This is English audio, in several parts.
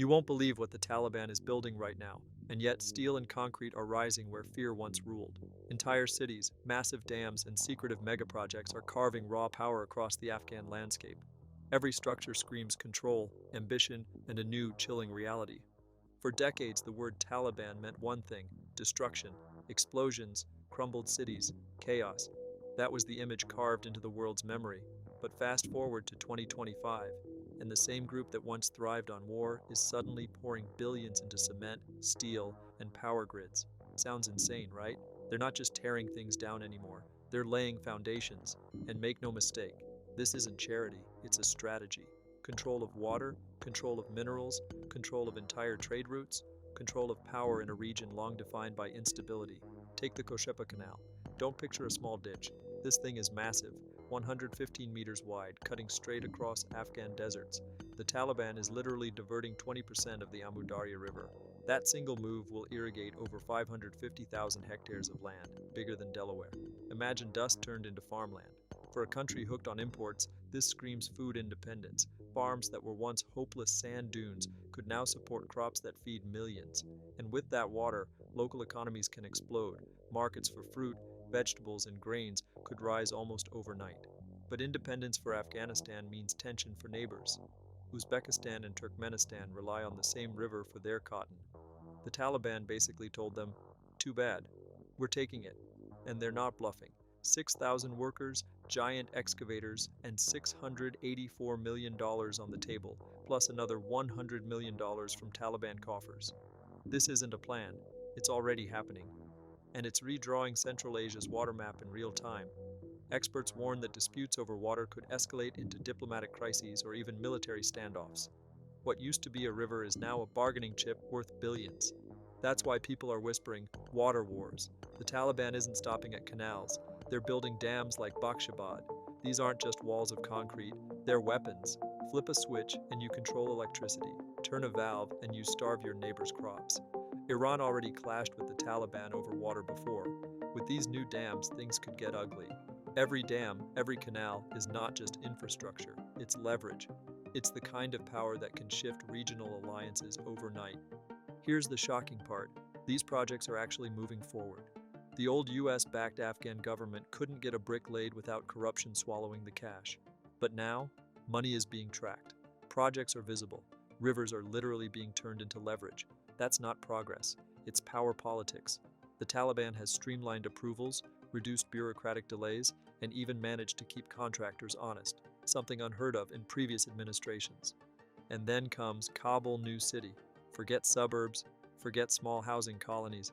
You won't believe what the Taliban is building right now, and yet steel and concrete are rising where fear once ruled. Entire cities, massive dams, and secretive megaprojects are carving raw power across the Afghan landscape. Every structure screams control, ambition, and a new, chilling reality. For decades, the word Taliban meant one thing: destruction, explosions, crumbled cities, chaos. That was the image carved into the world's memory. But fast forward to 2025, and the same group that once thrived on war is suddenly pouring billions into cement, steel, and power grids. Sounds insane, right? They're not just tearing things down anymore, they're laying foundations. And make no mistake, this isn't charity, it's a strategy. Control of water, control of minerals, control of entire trade routes, control of power in a region long defined by instability. Take the Koshepa Canal. Don't picture a small ditch. This thing is massive, 115 meters wide, cutting straight across Afghan deserts. The Taliban is literally diverting 20% of the Amu Darya River. That single move will irrigate over 550,000 hectares of land, bigger than Delaware. Imagine dust turned into farmland. For a country hooked on imports, this screams food independence. Farms that were once hopeless sand dunes could now support crops that feed millions. And with that water, local economies can explode. Markets for fruit, vegetables, and grains could rise almost overnight. But independence for Afghanistan means tension for neighbors. Uzbekistan and Turkmenistan rely on the same river for their cotton. The Taliban basically told them, too bad, we're taking it. And they're not bluffing. 6,000 workers, giant excavators, and $684 million on the table, plus another $100 million from Taliban coffers. This isn't a plan, it's already happening. And it's redrawing Central Asia's water map in real time. Experts warn that disputes over water could escalate into diplomatic crises or even military standoffs. What used to be a river is now a bargaining chip worth billions. That's why people are whispering, water wars. The Taliban isn't stopping at canals. They're building dams like Bakshabad. These aren't just walls of concrete, they're weapons. Flip a switch and you control electricity. Turn a valve and you starve your neighbor's crops. Iran already clashed with the Taliban over water before. With these new dams, things could get ugly. Every dam, every canal is not just infrastructure, it's leverage. It's the kind of power that can shift regional alliances overnight. Here's the shocking part. These projects are actually moving forward. The old US-backed Afghan government couldn't get a brick laid without corruption swallowing the cash. But now, money is being tracked. Projects are visible. Rivers are literally being turned into leverage. That's not progress. It's power politics. The Taliban has streamlined approvals, reduced bureaucratic delays, and even managed to keep contractors honest, something unheard of in previous administrations. And then comes Kabul New City. Forget suburbs, forget small housing colonies.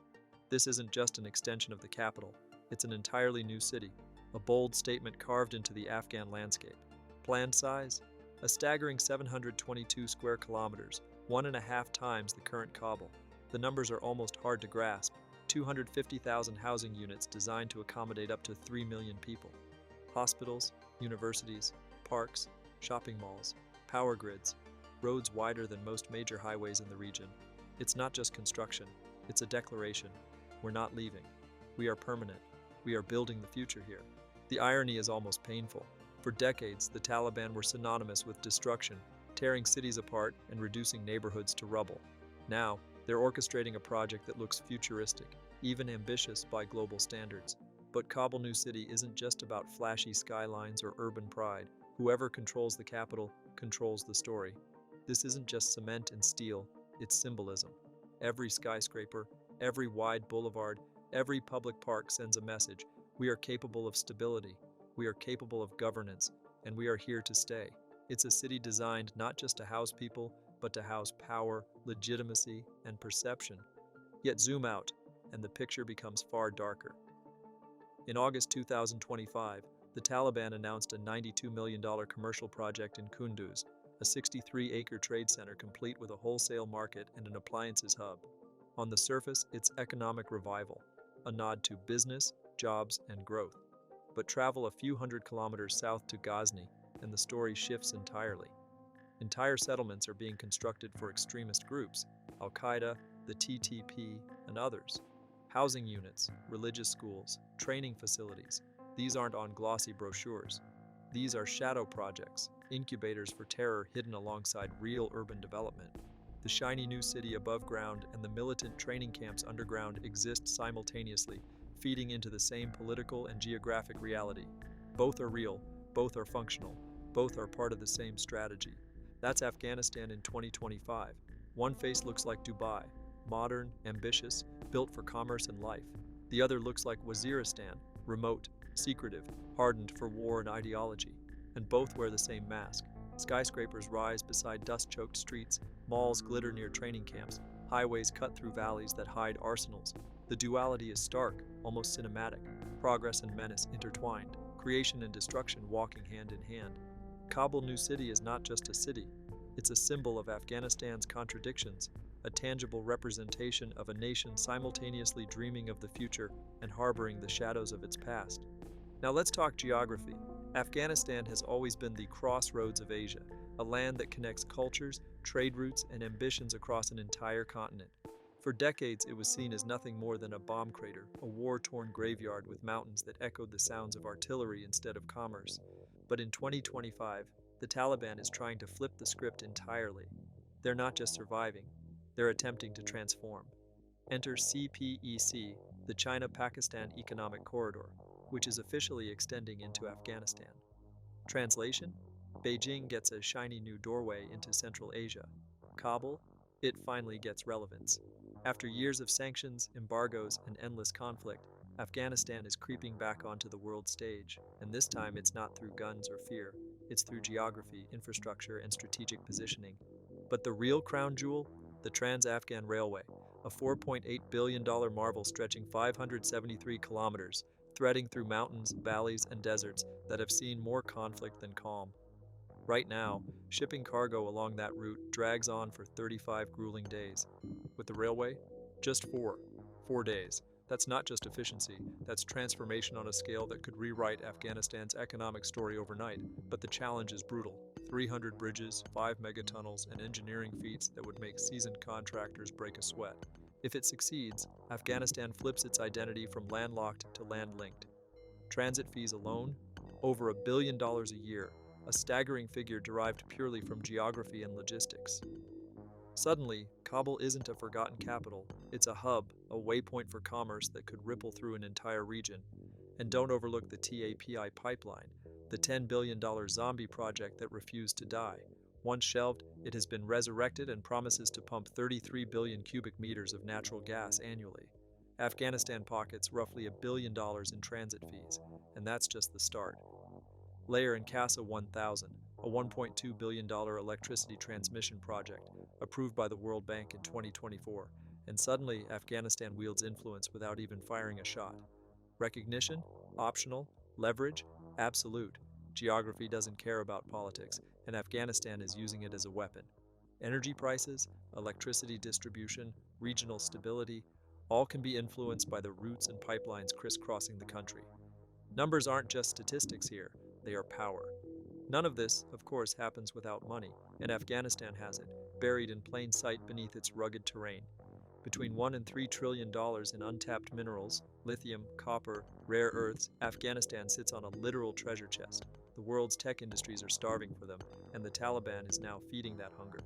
This isn't just an extension of the capital, it's an entirely new city, a bold statement carved into the Afghan landscape. Planned size? A staggering 722 square kilometers, 1.5 times the current Kabul. The numbers are almost hard to grasp. 250,000 housing units designed to accommodate up to 3 million people. Hospitals, universities, parks, shopping malls, power grids, roads wider than most major highways in the region. It's not just construction, it's a declaration. We're not leaving. We are permanent. We are building the future here. The irony is almost painful. For decades, the Taliban were synonymous with destruction, tearing cities apart and reducing neighborhoods to rubble. Now, they're orchestrating a project that looks futuristic, even ambitious by global standards. But Kabul New City isn't just about flashy skylines or urban pride. Whoever controls the capital controls the story. This isn't just cement and steel, it's symbolism. Every skyscraper, every wide boulevard, every public park sends a message. We are capable of stability, we are capable of governance, and we are here to stay. It's a city designed not just to house people, but to house power, legitimacy, and perception. Yet zoom out, and the picture becomes far darker. In August 2025, the Taliban announced a $92 million commercial project in Kunduz, a 63-acre trade center complete with a wholesale market and an appliances hub. On the surface, it's economic revival, a nod to business, jobs, and growth. But travel a few hundred kilometers south to Ghazni, and the story shifts entirely. Entire settlements are being constructed for extremist groups, Al-Qaeda, the TTP, and others. Housing units, religious schools, training facilities. These aren't on glossy brochures. These are shadow projects, incubators for terror hidden alongside real urban development. The shiny new city above ground and the militant training camps underground exist simultaneously, feeding into the same political and geographic reality. Both are real, both are functional, both are part of the same strategy. That's Afghanistan in 2025. One face looks like Dubai, modern, ambitious, built for commerce and life. The other looks like Waziristan, remote, secretive, hardened for war and ideology. And both wear the same mask. Skyscrapers rise beside dust-choked streets, malls glitter near training camps, highways cut through valleys that hide arsenals. The duality is stark, almost cinematic, progress and menace intertwined, creation and destruction walking hand in hand. Kabul New City is not just a city, it's a symbol of Afghanistan's contradictions, a tangible representation of a nation simultaneously dreaming of the future and harboring the shadows of its past. Now let's talk geography. Afghanistan has always been the crossroads of Asia, a land that connects cultures, trade routes, and ambitions across an entire continent. For decades, it was seen as nothing more than a bomb crater, a war-torn graveyard with mountains that echoed the sounds of artillery instead of commerce. But in 2025, the Taliban is trying to flip the script entirely. They're not just surviving, they're attempting to transform. Enter CPEC, the China-Pakistan Economic Corridor, which is officially extending into Afghanistan. Translation? Beijing gets a shiny new doorway into Central Asia. Kabul? It finally gets relevance. After years of sanctions, embargoes, and endless conflict, Afghanistan is creeping back onto the world stage, and this time it's not through guns or fear, it's through geography, infrastructure, and strategic positioning. But the real crown jewel? The Trans-Afghan Railway, a $4.8 billion marvel stretching 573 kilometers, threading through mountains, valleys, and deserts that have seen more conflict than calm. Right now, shipping cargo along that route drags on for 35 grueling days. With the railway, just 4 days. That's not just efficiency, that's transformation on a scale that could rewrite Afghanistan's economic story overnight. But the challenge is brutal. 300 bridges, 5 megatunnels, and engineering feats that would make seasoned contractors break a sweat. If it succeeds, Afghanistan flips its identity from landlocked to land-linked. Transit fees alone, over $1 billion a year, a staggering figure derived purely from geography and logistics. Suddenly, Kabul isn't a forgotten capital, it's a hub, a waypoint for commerce that could ripple through an entire region. And don't overlook the TAPI pipeline, the $10 billion zombie project that refused to die. Once shelved, it has been resurrected and promises to pump 33 billion cubic meters of natural gas annually. Afghanistan pockets roughly $1 billion in transit fees, and that's just the start. Layer in CASA 1000, a $1.2 billion electricity transmission project, approved by the World Bank in 2024, and suddenly Afghanistan wields influence without even firing a shot. Recognition? Optional. Leverage? Absolute. Geography doesn't care about politics, and Afghanistan is using it as a weapon. Energy prices, electricity distribution, regional stability, all can be influenced by the routes and pipelines crisscrossing the country. Numbers aren't just statistics here, they are power. None of this, of course, happens without money, and Afghanistan has it, buried in plain sight beneath its rugged terrain. Between $1 and $3 trillion in untapped minerals, lithium, copper, rare earths, Afghanistan sits on a literal treasure chest. The world's tech industries are starving for them, and the Taliban is now feeding that hunger.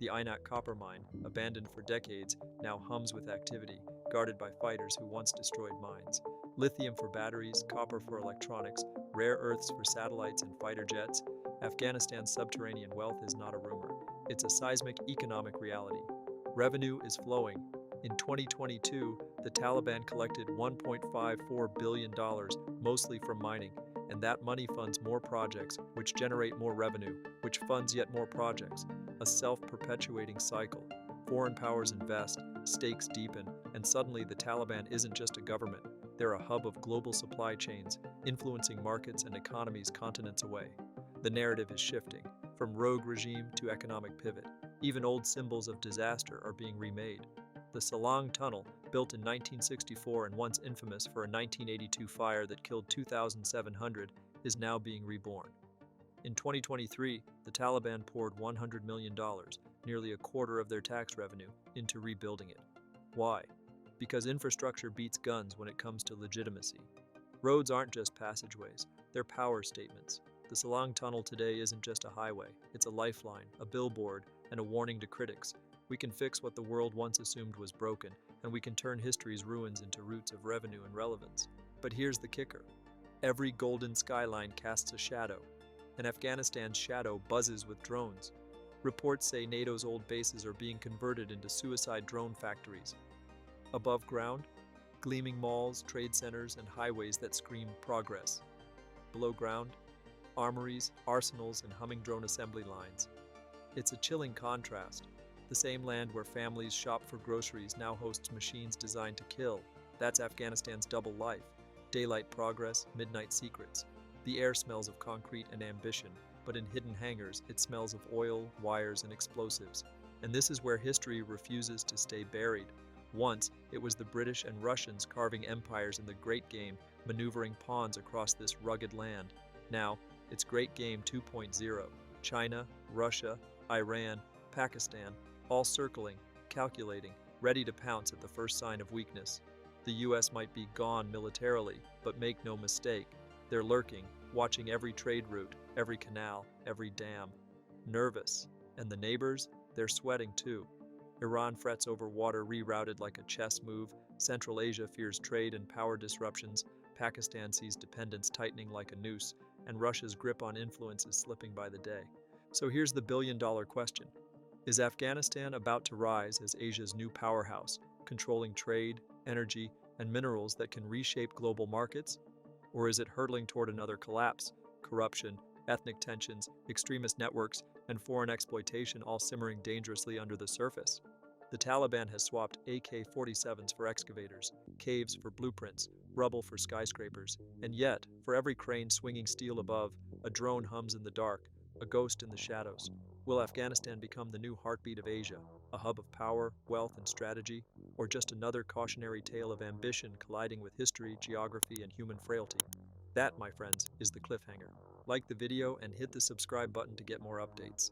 The Ainak copper mine, abandoned for decades, now hums with activity, guarded by fighters who once destroyed mines. Lithium for batteries, copper for electronics, rare earths for satellites and fighter jets. Afghanistan's subterranean wealth is not a rumor. It's a seismic economic reality. Revenue is flowing. In 2022, the Taliban collected $1.54 billion, mostly from mining, and that money funds more projects, which generate more revenue, which funds yet more projects. A self-perpetuating cycle. Foreign powers invest, stakes deepen, and suddenly the Taliban isn't just a government. They're a hub of global supply chains, influencing markets and economies continents away. The narrative is shifting, from rogue regime to economic pivot. Even old symbols of disaster are being remade. The Salang Tunnel, built in 1964 and once infamous for a 1982 fire that killed 2,700, is now being reborn. In 2023, the Taliban poured $100 million, nearly a quarter of their tax revenue, into rebuilding it. Why? Because infrastructure beats guns when it comes to legitimacy. Roads aren't just passageways, they're power statements. The Salang Tunnel today isn't just a highway, it's a lifeline, a billboard, and a warning to critics. We can fix what the world once assumed was broken, and we can turn history's ruins into roots of revenue and relevance. But here's the kicker. Every golden skyline casts a shadow, and Afghanistan's shadow buzzes with drones. Reports say NATO's old bases are being converted into suicide drone factories. Above ground, gleaming malls, trade centers, and highways that scream progress. Below ground, armories, arsenals, and humming drone assembly lines. It's a chilling contrast. The same land where families shop for groceries now hosts machines designed to kill. That's Afghanistan's double life. Daylight progress, midnight secrets. The air smells of concrete and ambition, but in hidden hangars, it smells of oil, wires, and explosives. And this is where history refuses to stay buried. Once, it was the British and Russians carving empires in the Great Game, maneuvering pawns across this rugged land. Now, it's Great Game 2.0. China, Russia, Iran, Pakistan, all circling, calculating, ready to pounce at the first sign of weakness. The US might be gone militarily, but make no mistake, they're lurking, watching every trade route, every canal, every dam. Nervous. And the neighbors? They're sweating too. Iran frets over water rerouted like a chess move, Central Asia fears trade and power disruptions, Pakistan sees dependence tightening like a noose, and Russia's grip on influence is slipping by the day. So here's the billion-dollar question. Is Afghanistan about to rise as Asia's new powerhouse, controlling trade, energy, and minerals that can reshape global markets? Or is it hurtling toward another collapse, corruption, ethnic tensions, extremist networks, and foreign exploitation all simmering dangerously under the surface? The Taliban has swapped AK-47s for excavators, caves for blueprints, rubble for skyscrapers, and yet, for every crane swinging steel above, a drone hums in the dark, a ghost in the shadows. Will Afghanistan become the new heartbeat of Asia, a hub of power, wealth, and strategy, or just another cautionary tale of ambition colliding with history, geography, and human frailty? That, my friends, is the cliffhanger. Like the video and hit the subscribe button to get more updates.